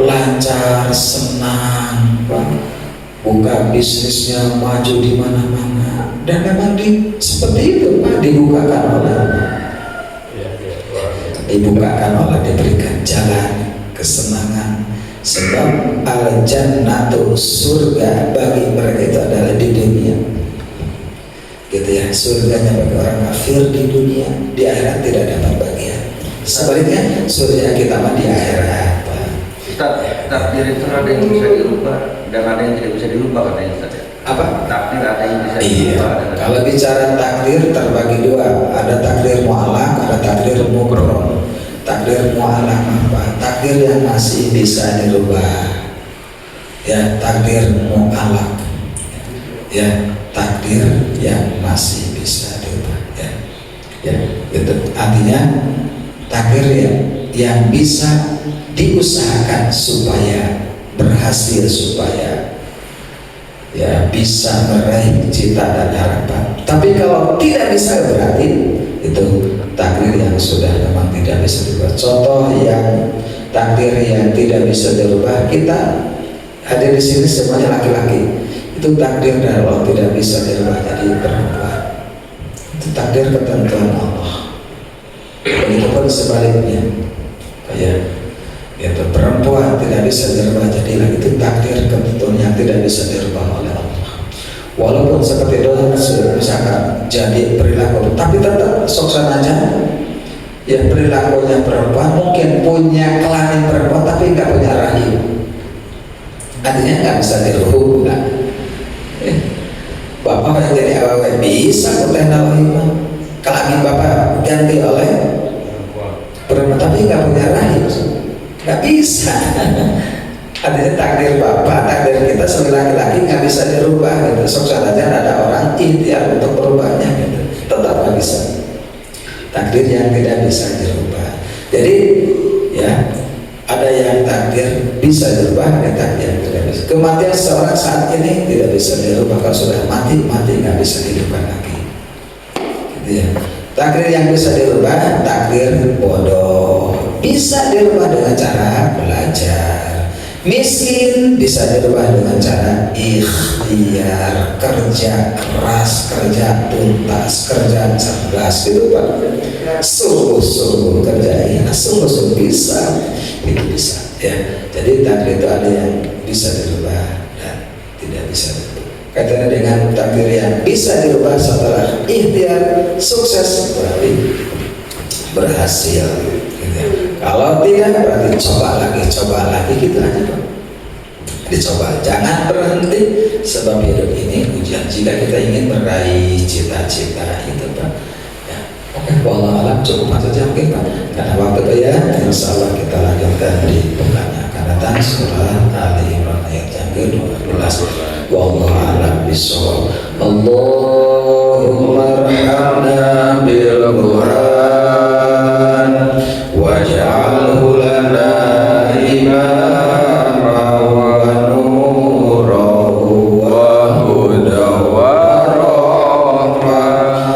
lancar, senang Pak, buka bisnisnya maju di mana-mana, dan memang seperti itu Pak, dibukakan oleh diberikan jalan kesenangan. Sebab al-jannatu surga bagi mereka itu adalah di dunia gitu ya, surganya bagi orang kafir di dunia, di akhirat tidak dapat bagian. Sebaliknya surga kita mah di akhirat. Takdir itu ada yang bisa dirubah dan ada yang tidak bisa dirubah katanya Ustaz. Apa? Takdir ada yang bisa Iya. dirubah. Kalau bicara takdir terbagi dua, ada takdir mu'alaq, ada takdir mubrom. Takdir mu'alaq apa? Takdir yang masih bisa dirubah. Ya, takdir mu'alaq. Ya, takdir yang masih bisa dirubah. Ya, itu artinya takdir yang bisa diusahakan supaya berhasil, supaya ya bisa meraih cita dan harapan. Tapi kalau tidak bisa berarti itu takdir yang sudah memang tidak bisa dirubah. Contoh yang takdir yang tidak bisa dirubah, kita hadir di sini semuanya laki-laki. Itu takdir dari Allah tidak bisa dirubah jadi perempuan. Itu takdir ketentuan Allah. Begitupun sebaliknya, kayak itu perempuan tidak bisa dirubah jadi lagi, itu takdir ketentuan yang tidak bisa dirubah oleh Allah. Walaupun seperti itu misalkan jadi perilaku, tapi tetap soksana aja ya, perilakunya perempuan mungkin punya kelamin perempuan tapi nggak punya rahim, artinya nggak bisa dirubah. Bapak yang jadi awal bisa kutena rahim, kelamin bapak ganti oleh perempuan tapi nggak punya rahim, nggak bisa. Artinya takdir bapak, takdir kita sebagai laki-laki nggak bisa dirubah gitu. Sok saja ada orang ikhtiar untuk merubahnya gitu, tetap nggak bisa. Takdir yang tidak bisa dirubah. Jadi ya ada yang takdir bisa dirubah, ada takdir yang tidak bisa. Kematian seorang saat ini tidak bisa dirubah. Kalau sudah mati nggak bisa dihidupkan lagi. Gitu ya. Takdir yang bisa dirubah, takdir bodoh bisa dirubah dengan cara belajar. Miskin bisa dirubah dengan cara ikhtiar, kerja keras, kerja tuntas, kerja cerdas gitu Pak. Sungguh-sungguh kerja ikhlas, sungguh-sungguh bisa, itu bisa ya. Jadi takdir itu ada yang bisa dirubah dan tidak bisa dirubah. Kaitannya dengan takdir yang bisa dirubah setelah ikhtiar, sukses berarti berhasil. Kalau tidak berarti coba lagi gitu aja Pak. Dicoba, jangan berhenti, sebab hidup ini ujian. Jika kita ingin meraih cita-cita itu Pak ya. Oke, wallahu alam, cukup saja mungkin Pak, karena waktu ya. Insya Allah kita lanjutkan di pekan yang akan datang, surah Ali Imran ayat yang ke-12. Wallahu alam bishawab. Allahumma arhamna bil Qur'an waj'alhu lana imama wa nuran wa hudan wa rahmah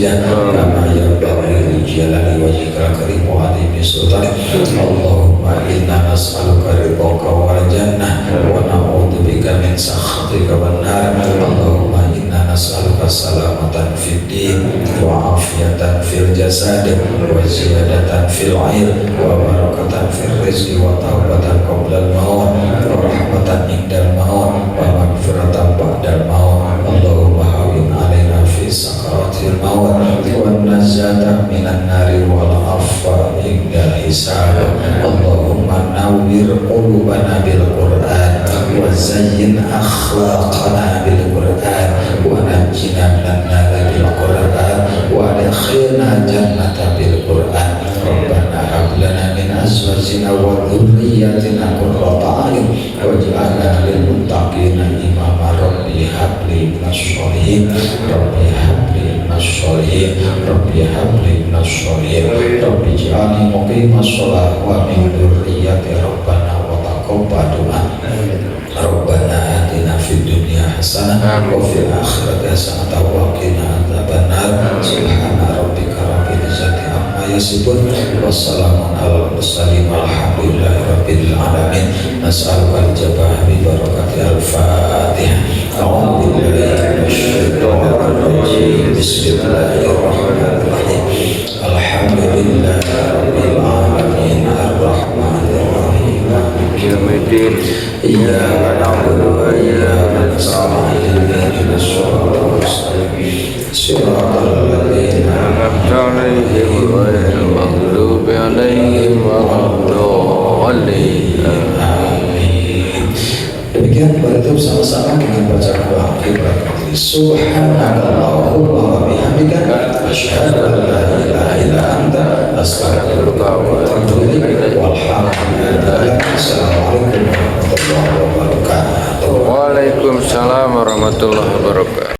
masjidah kama yanbaghi li jalali wajhikal karim wa azimi sultanik. Allahumma inna nas'aluka ridhaka wal jannah wa na'udzubika min sakhatika wan nar. Allahumma inna nas'aluka salamatan fid din wa afiyatan fil jasad wa ziyadatan fil ilm wa barakatan fil rizqi wa taubatan qabla al-maut wa rahmatan indal maut wa maghfiratan ba'dal maut. Allahumma hawwin 'alaina fi sakaratil maut wa najatan minan nari wal afwa inda hisab. Allahumma nawwir qulubana bil Qur'an wa zayyin akhlaqana bil Qur'an wa najjina minan nari bil Qur'an wa adkhilna jannata bil Qur'an. Rabbana hab lana min azwajina wa dhurriyyatina qurrata a'yun waj'alna lil muttaqina imama. Rabbi habli minasy-sholihin, Rabbi habli minasy-sholihin, Rabbi habli minasy-sholihin, Rabbi ij'alni muqimas shalah wa min dhurriyyati Rabbana wa taqabbal du'a. Rabbana atina fid dunya hasanah wa fil akhirati hasanah wa qina adzabannar. Subhana rabbika rabbil izzati amma yasifun wassalamun alal mursalin walhamdulillahi rabbil alamin. Nas'aluka al-jabah bi barakati al-Fatihah. A'udzu billahi minasyaitonir rajim. Bismillahirrahmanirrahim. Alhamdulillahi rabbil alamin arrahmanir rahim maliki yaumiddin. Iyyaka na'budu wa iyyaka nasta'in. Ihdinas siratal mustaqim. Siratal ladzina an'amta 'alaihim ghairil maghdubi 'alaihim waladdallin. Demikian kita bersama-sama dengan baca doa kiblat majelis. Subhanakallahumma wa bihamdika asyhadu an la ilaha illa anta astaghfiruka wa atubu ilaik. Walhamdulillah. Assalamualaikum warahmatullahi wabarakatuh. Waalaikumsalam warahmatullahi wabarakatuh.